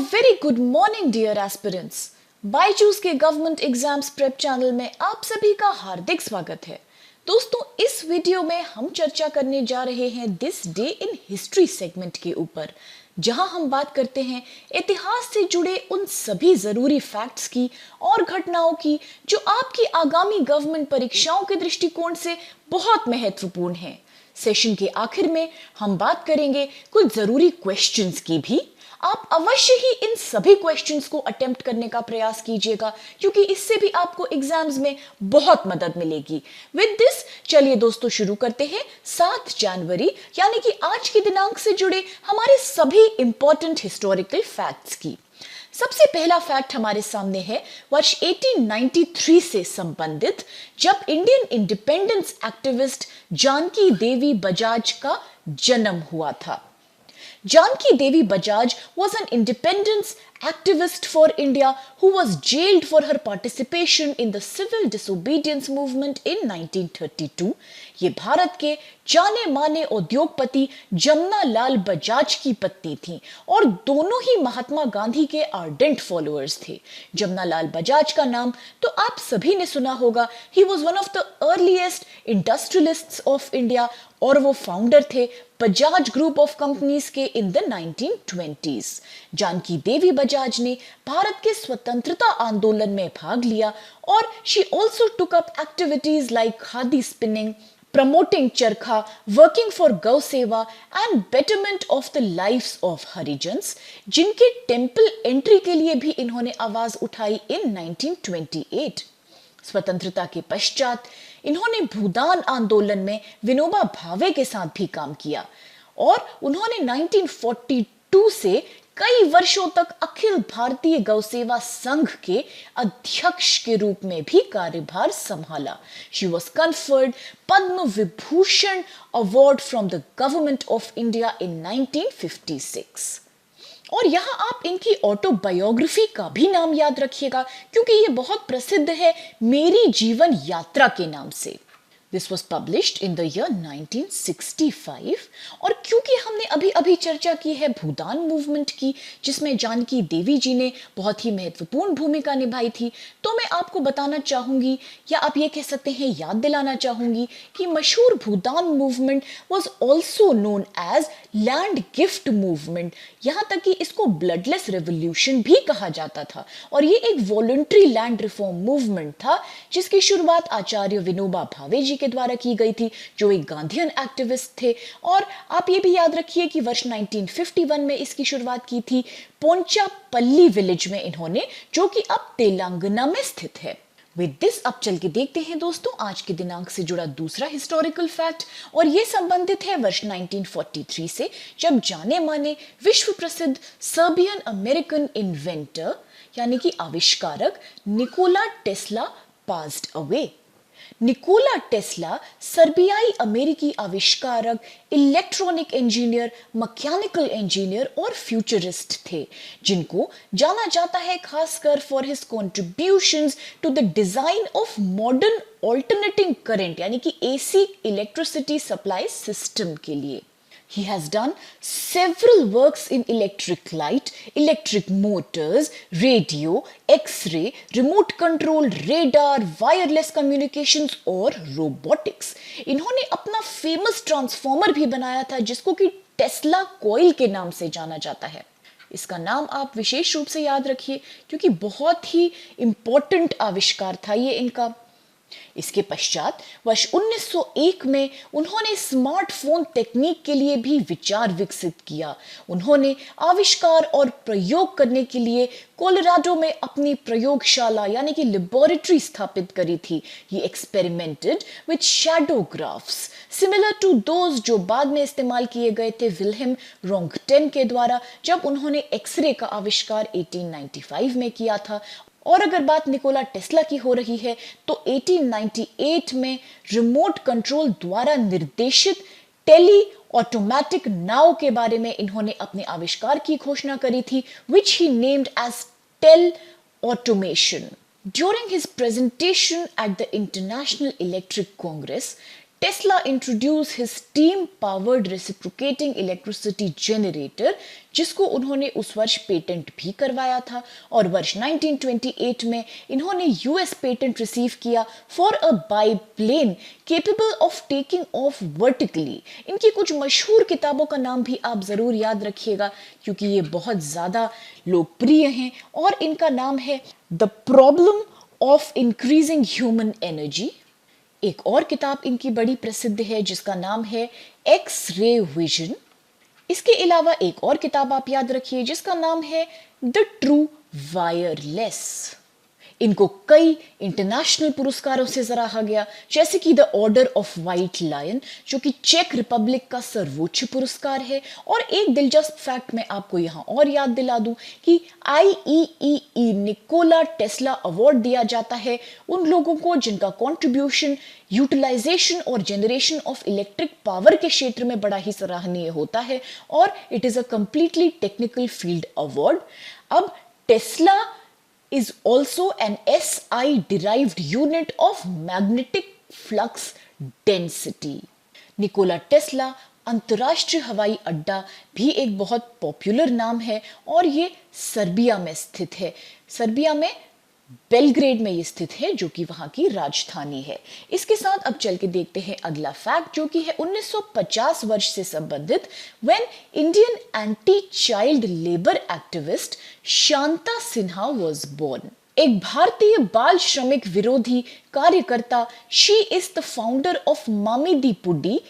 very good morning dear aspirants. Byju's के government exams prep channel में आप सभी का हार्दिक स्वागत है। दोस्तों, इस वीडियो में हम चर्चा करने जा रहे हैं this day in history segment के ऊपर, जहां हम बात करते हैं इतिहास से जुड़े उन सभी जरूरी फैक्ट्स की और घटनाओं की जो आपकी आगामी गवर्नमेंट परीक्षाओं के दृष्टिकोण से बहुत महत्वपूर्ण हैं। सेशन के आखिर में हम बात करेंगे कुछ जरूरी क्वेश्चंस की भी। आप अवश्य ही इन सभी क्वेश्चंस को अटेम्प्ट करने का प्रयास कीजिएगा, क्योंकि इससे भी आपको एग्जाम्स में बहुत मदद मिलेगी। विद दिस चलिए दोस्तों शुरू करते हैं 7 जनवरी यानी कि आज के दिनांक से जुड़े हमारे सभी इंपॉर्टेंट हिस्टोरिकल फैक्ट्स की। सबसे पहला फैक्ट हमारे सामने है वर्ष 1893 से संबंधित, जब इंडियन इंडिपेंडेंस एक्टिविस्ट जानकी देवी बजाज का जन्म हुआ था। Janki Devi Bajaj was an independence activist for India who was jailed for her participation in the civil disobedience movement in 1932. ये भारत के जाने माने उद्योगपति जमना लाल बजाज की पत्नी थी और दोनों ही महात्मा गांधी के आर्डेंट फॉलोअर्स थे। जमना लाल बजाज का नाम तो आप सभी ने सुना होगा। He was one of the earliest industrialists of India और वो फाउंडर थे बजाज ग्रुप ऑफ कंपनीज के इन द 1920s। जानकी देवी बजाज ने भारत के स्वतंत्रता आंदोलन में भाग लिया और she also took up activities like khadi spinning, promoting चरखा, working for गौ सेवा and betterment of the lives of Harijans, जिनके टेम्पल एंट्री के लिए भी इन्होंने आवाज उठाई इन 1928। स्वतंत्रता के पश्चात इन्होंने भूदान आंदोलन में विनोबा भावे के साथ भी काम किया और उन्होंने 1942 से कई वर्षों तक अखिल भारतीय गौसेवा संघ के अध्यक्ष के रूप में भी कार्यभार संभाला। She was conferred Padma Vibhushan award from the government of India in 1956। और यहाँ आप इनकी ऑटोबायोग्राफी का भी नाम याद रखिएगा, क्योंकि ये बहुत प्रसिद्ध है मेरी जीवन यात्रा के नाम से। This was published in the year 1965। और क्योंकि हमने अभी अभी चर्चा की है भूदान मूवमेंट की, जिसमें जानकी देवी जी ने बहुत ही महत्वपूर्ण भूमिका निभाई थी, तो मैं आपको बताना चाहूंगी या आप ये कह सकते हैं याद दिलाना चाहूंगी कि मशहूर Bhoodan movement was also known as land gift movement. यहाँ तक कि इसको ब्लडलेस रेवोल्यूशन भी कहा जाता था और ये एक वॉलंटरी लैंड रिफॉर्म मूवमेंट था, जिसकी शुरुआत आचार्य विनोबा भावे जी के द्वारा की गई थी, जो एक गांधीयन एक्टिविस्ट थे। और आप ये भी याद रखिए कि वर्ष 1951 में इसकी शुरुआत की थी पोंचापल्ली विलेज में इन्होंने, जो कि अब तेलंगाना में स्थित है। विद दिस अब चल के देखते हैं दोस्तों आज के दिनांक से जुड़ा दूसरा हिस्टोरिकल फैक्ट, और ये संबंधित है वर्ष 1943 से, जब जाने माने विश्व प्रसिद्ध सर्बियन अमेरिकन इन्वेंटर यानी कि आविष्कारक Nikola Tesla passed away. Nikola Tesla सर्बियाई अमेरिकी आविष्कारक, इलेक्ट्रॉनिक इंजीनियर, मैकेनिकल इंजीनियर और फ्यूचरिस्ट थे, जिनको जाना जाता है खासकर for his contributions to the design of modern alternating current यानी कि एसी इलेक्ट्रिसिटी सप्लाई सिस्टम के लिए। He has done several works in electric light, electric motors, radio, X-ray, remote control, radar, wireless communications और robotics। इन्होंने अपना famous transformer भी बनाया था, जिसको कि टेस्ला कॉइल के नाम से जाना जाता है। इसका नाम आप विशेष रूप से याद रखिए, क्योंकि बहुत ही इंपॉर्टेंट आविष्कार था ये इनका। इसके पश्चात वर्ष 1901 में उन्होंने स्मार्टफोन तकनीक के लिए भी विचार विकसित किया। उन्होंने आविष्कार और प्रयोग करने के लिए कोलोराडो में अपनी प्रयोगशाला यानी कि लेबोरेटरी स्थापित करी थी। He experimented with shadowgraphs similar to those जो बाद में इस्तेमाल किए गए थे विल्हेम रोंगटेन के द्वारा, जब उन्होंने एक्सरे का आविष्कार 1895 में किया था। और अगर बात निकोला टेस्ला की हो रही है तो 1898 में रिमोट कंट्रोल द्वारा निर्देशित टेली ऑटोमेटिक नाव के बारे में इन्होंने अपने आविष्कार की घोषणा करी थी, which he named as teleautomation. During his presentation at the International Electric Congress, Tesla introduced his steam-powered reciprocating electricity generator, जिसको उन्होंने उस वर्ष पेटेंट भी करवाया था, और वर्ष 1928 में इन्होंने यूएस पेटेंट रिसीव किया for a biplane capable of taking off vertically. इनकी कुछ मशहूर किताबों का नाम भी आप जरूर याद रखिएगा क्योंकि ये बहुत ज्यादा लोकप्रिय हैं, और इनका नाम है the problem of increasing human energy. एक और किताब इनकी बड़ी प्रसिद्ध है जिसका नाम है एक्स रे विजन। इसके अलावा एक और किताब आप याद रखिए जिसका नाम है द ट्रू वायरलेस। इनको कई इंटरनेशनल पुरस्कारों से सराहा गया, जैसे कि the order of white lion जो कि चेक रिपब्लिक का सर्वोच्च पुरस्कार है। और एक दिलचस्प फैक्ट मैं आपको यहां और याद दिला दूं कि IEEE निकोला टेस्ला अवार्ड दिया जाता है उन लोगों को जिनका कंट्रीब्यूशन यूटिलाइजेशन और जनरेशन ऑफ इलेक्ट्रिक पावर के क्षेत्र में बड़ा ही सराहनीय होता है, और it is a completely technical field award. अब Tesla is also an SI derived unit of magnetic flux density. Nikola Tesla अंतर्राष्ट्रीय हवाई अड्डा भी एक बहुत पॉपुलर नाम है, और ये सर्बिया में स्थित है। सर्बिया में बेलग्रेड में ये स्थित है जो कि वहां की राजधानी है। इसके साथ अब चल के देखते हैं अगला फैक्ट जो कि है 1950 वर्ष से संबंधित। When Indian anti child labour activist Shantha Sinha was born. एक भारतीय बाल श्रमिक विरोधी कार्यकर्ता, she is the founder of Mamidipudi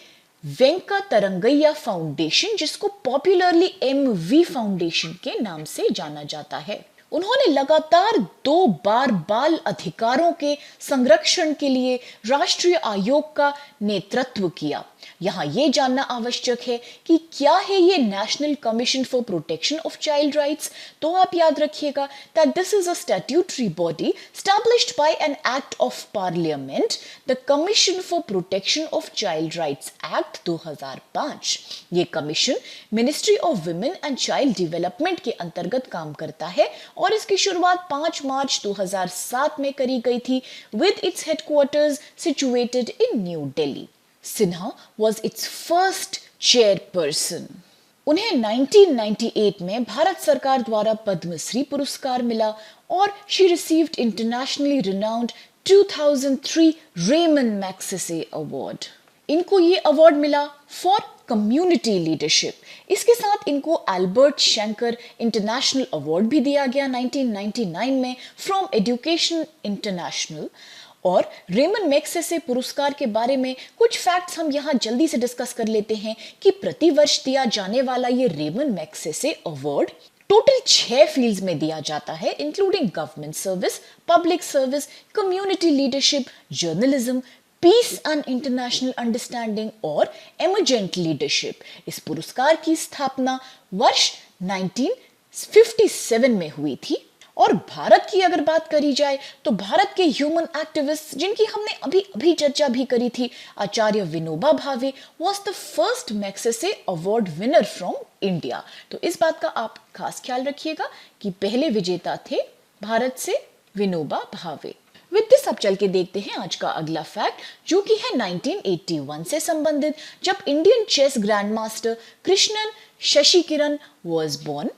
Venkatarangaiya foundation, जिसको पॉपुलरली MV फाउंडेशन के नाम से जाना जाता है। उन्होंने लगातार 2 बार बाल अधिकारों के संरक्षण के लिए राष्ट्रीय आयोग का नेतृत्व किया। यहां यह जानना आवश्यक है कि क्या है ये national commission for protection of child rights. तो आप याद रखिएगा that this is a statutory body established by an act of parliament, the Commission for Protection of Child Rights Act 2005। ये commission ministry of women and child development के अंतर्गत काम करता है, और इसकी शुरुआत 5 मार्च 2007 में करी गई थी with its headquarters situated in New Delhi। Sinha was its first chairperson। उन्हें 1998 में भारत सरकार द्वारा पद्मश्री पुरस्कार मिला, और she received internationally renowned 2003 Ramon Magsaysay award. इनको ये अवार्ड मिला फॉर कम्युनिटी लीडरशिप। इसके साथ इनको अल्बर्ट शंकर इंटरनेशनल अवार्ड भी दिया गया 1999 में फ्रॉम एजुकेशन इंटरनेशनल। और रेमन मैग्सेसे पुरस्कार के बारे में कुछ फैक्ट्स हम यहाँ जल्दी से डिस्कस कर लेते हैं कि प्रतिवर्ष दिया जाने वाला ये Ramon Magsaysay award total 6 fields में दिया जाता है, including government service, public service, community leadership, journalism, peace and international understanding और एमर्जेंट लीडरशिप। इस पुरस्कार की स्थापना वर्ष 1957 में हुई थी। और भारत की अगर बात करी जाए तो भारत के ह्यूमन एक्टिविस्ट जिनकी हमने अभी चर्चा भी करी थी, आचार्य Vinoba Bhave was the first Magsaysay award winner from India. तो इस बात का आप खास ख्याल रखिएगा कि पहले विजेता थे भारत से विनोबा भावे। विद दिस अब चल के देखते हैं आज का अगला फैक्ट जो कि है 1981 से संबंधित, जब Indian chess grandmaster Krishnan Sasikiran was born.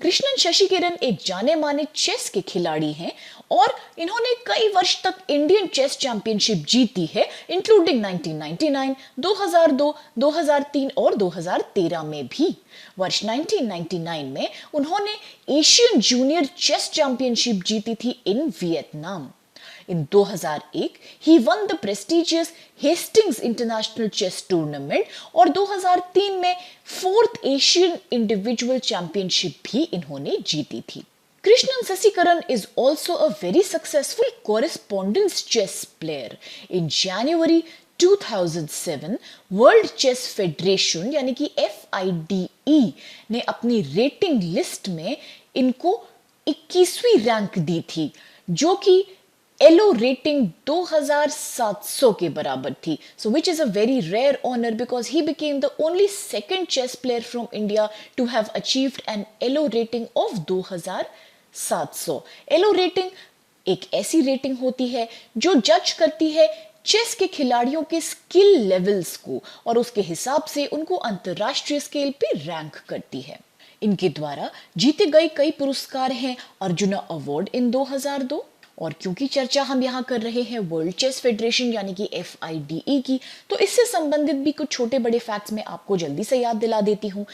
Krishnan Sasikiran एक जाने माने चेस के खिलाड़ी हैं, और इन्होंने कई वर्ष तक इंडियन चेस चैंपियनशिप जीती है, इंक्लूडिंग 1999, 2002, 2003 और 2013 में भी। वर्ष 1999 में उन्होंने एशियन जूनियर चेस चैंपियनशिप जीती थी in Vietnam. In 2001, he won the prestigious Hastings International Chess Tournament, और 2003 में 4th Asian Individual Championship भी इन्होंने जीती थी। Krishnan Shashikiran is also a very successful correspondence chess player. In January 2007, World Chess Federation यानी कि FIDE ने अपनी रेटिंग लिस्ट में इनको 21वीं रैंक दी थी, जो कि एलो रेटिंग 2700 के बराबर थी। So which is a very rare honour because he became the only second chess player from India to have achieved an Elo rating of 2700। Elo rating एक ऐसी रेटिंग होती है जो जज करती है चेस के खिलाड़ियों के स्किल लेवल्स को और उसके हिसाब से उनको अंतरराष्ट्रीय स्केल पे रैंक करती है। इनके द्वारा जीते गए कई पुरस्कार हैं अर्जुना अवार्ड इन 2002। और क्योंकि चर्चा हम यहाँ कर रहे हैं वर्ल्ड चेस फेडरेशन यानी कि FIDE की, तो इससे संबंधित भी कुछ छोटे बड़े फैक्ट्स मैं आपको जल्दी से याद दिला देती हूँ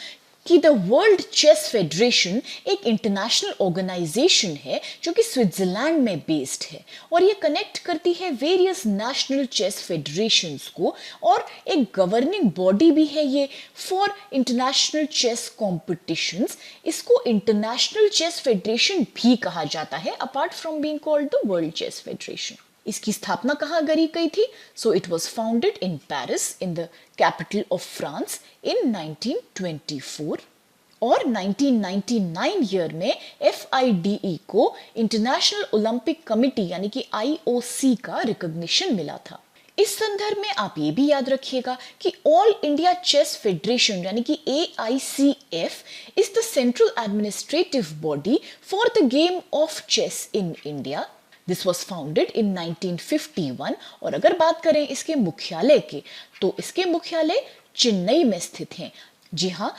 कि द वर्ल्ड चेस फेडरेशन एक इंटरनेशनल ऑर्गेनाइजेशन है जो कि स्विट्जरलैंड में बेस्ड है और ये कनेक्ट करती है वेरियस नेशनल चेस फेडरेशंस को, और एक गवर्निंग बॉडी भी है ये फॉर इंटरनेशनल चेस कॉम्पिटिशंस। इसको इंटरनेशनल चेस फेडरेशन भी कहा जाता है apart from being called the world chess federation. इसकी स्थापना कहाँ करी गई थी? So it was founded in Paris in the capital of France in 1924 और 1999 ईयर में FIDE को इंटरनेशनल ओलंपिक कमिटी यानी कि IOC का रिकॉग्निशन मिला था। इस संदर्भ में आप ये भी याद रखिएगा कि ऑल इंडिया चेस फेडरेशन यानी कि AICF is the central administrative body for the game of chess in India. This was founded in 1951 और अगर बात करें इसके मुख्यालय के, तो इसके मुख्यालय चेन्नई में स्थित हैं। जी हाँ,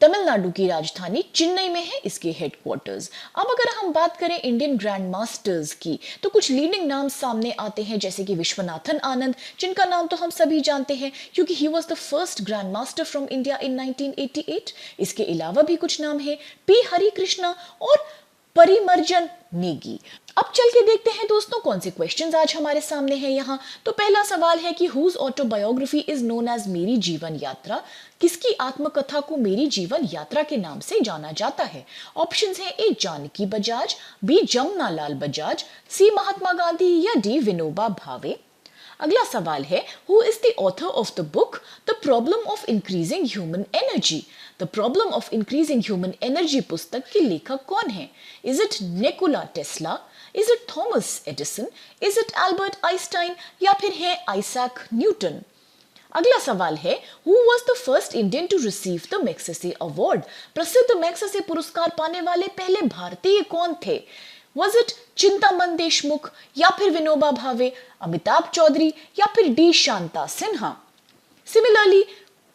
तमिलनाडु की राजधानी चेन्नई में है इसके हेडक्वार्टर्स। अब अगर हम बात करें इंडियन ग्रैंड मास्टर्स की, तो कुछ लीडिंग नाम सामने आते हैं जैसे कि विश्वनाथन आनंद, जिनका नाम तो हम सभी जानते हैं क्योंकि he was the first grand master from India in 1988। इसके अलावा भी कुछ नाम है P हरि कृष्णा और परिमर्जन नेगी। अब चल के देखते हैं दोस्तों कौन से क्वेश्चंस आज हमारे सामने हैं यहाँ। तो पहला सवाल है कि whose autobiography is known as Meri Jeevan यात्रा? किसकी आत्मकथा को मेरी जीवन यात्रा के नाम से जाना जाता है? ऑप्शंस हैं A Janaki Bajaj, B Jamunalal Bajaj, C Mahatma Gandhi या D विनोबा भावे। अगला सवाल है who is the author of the book the problem of increasing human energy? The problem of increasing human energy पुस्तक के लेखक कौन है? Is it Nikola Tesla, is it Thomas Edison, is it Albert Einstein या फिर है Isaac Newton? अगला सवाल है who was the first Indian to receive the Magsaysay award? प्रसिद्ध मैग्सेसे पुरस्कार पाने वाले पहले भारतीय कौन थे? Was it चिंतामन देशमुख या फिर विनोबा भावे, अमिताभ चौधरी या फिर D Shanta Sinha? Similarly,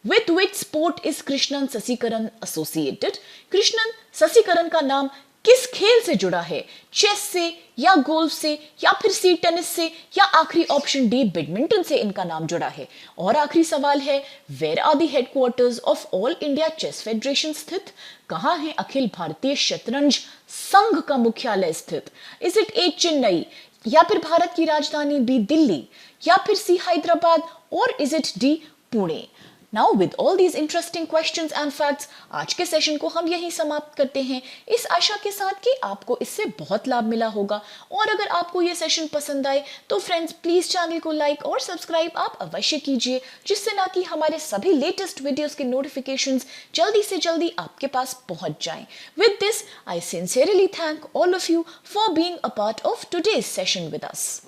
with which sport is Krishnan Shashikiran associated? Krishnan Shashikiran का नाम किस खेल से जुड़ा है? चेस से या गोल्फ से या फिर C टेनिस से या आखिरी ऑप्शन D बैडमिंटन से इनका नाम जुड़ा है? और आखिरी सवाल है where are the headquarters of all India chess federation स्थित? कहाँ है अखिल भारतीय शतरंज संघ का मुख्यालय स्थित? इज इट A चेन्नई या फिर भारत की राजधानी B दिल्ली या फिर C हैदराबाद और is it D Pune? Now with all these interesting questions and facts आज के सेशन को हम यहीं समाप्त करते हैं इस आशा के साथ कि आपको इससे बहुत लाभ मिला होगा। और अगर आपको ये सेशन पसंद आए तो फ्रेंड्स प्लीज चैनल को लाइक और सब्सक्राइब आप अवश्य कीजिए, जिससे ना कि हमारे सभी लेटेस्ट वीडियोस के नोटिफिकेशंस जल्दी से जल्दी आपके पास पहुंच जाएं। With this I sincerely thank all of you for being a part of today's session with us.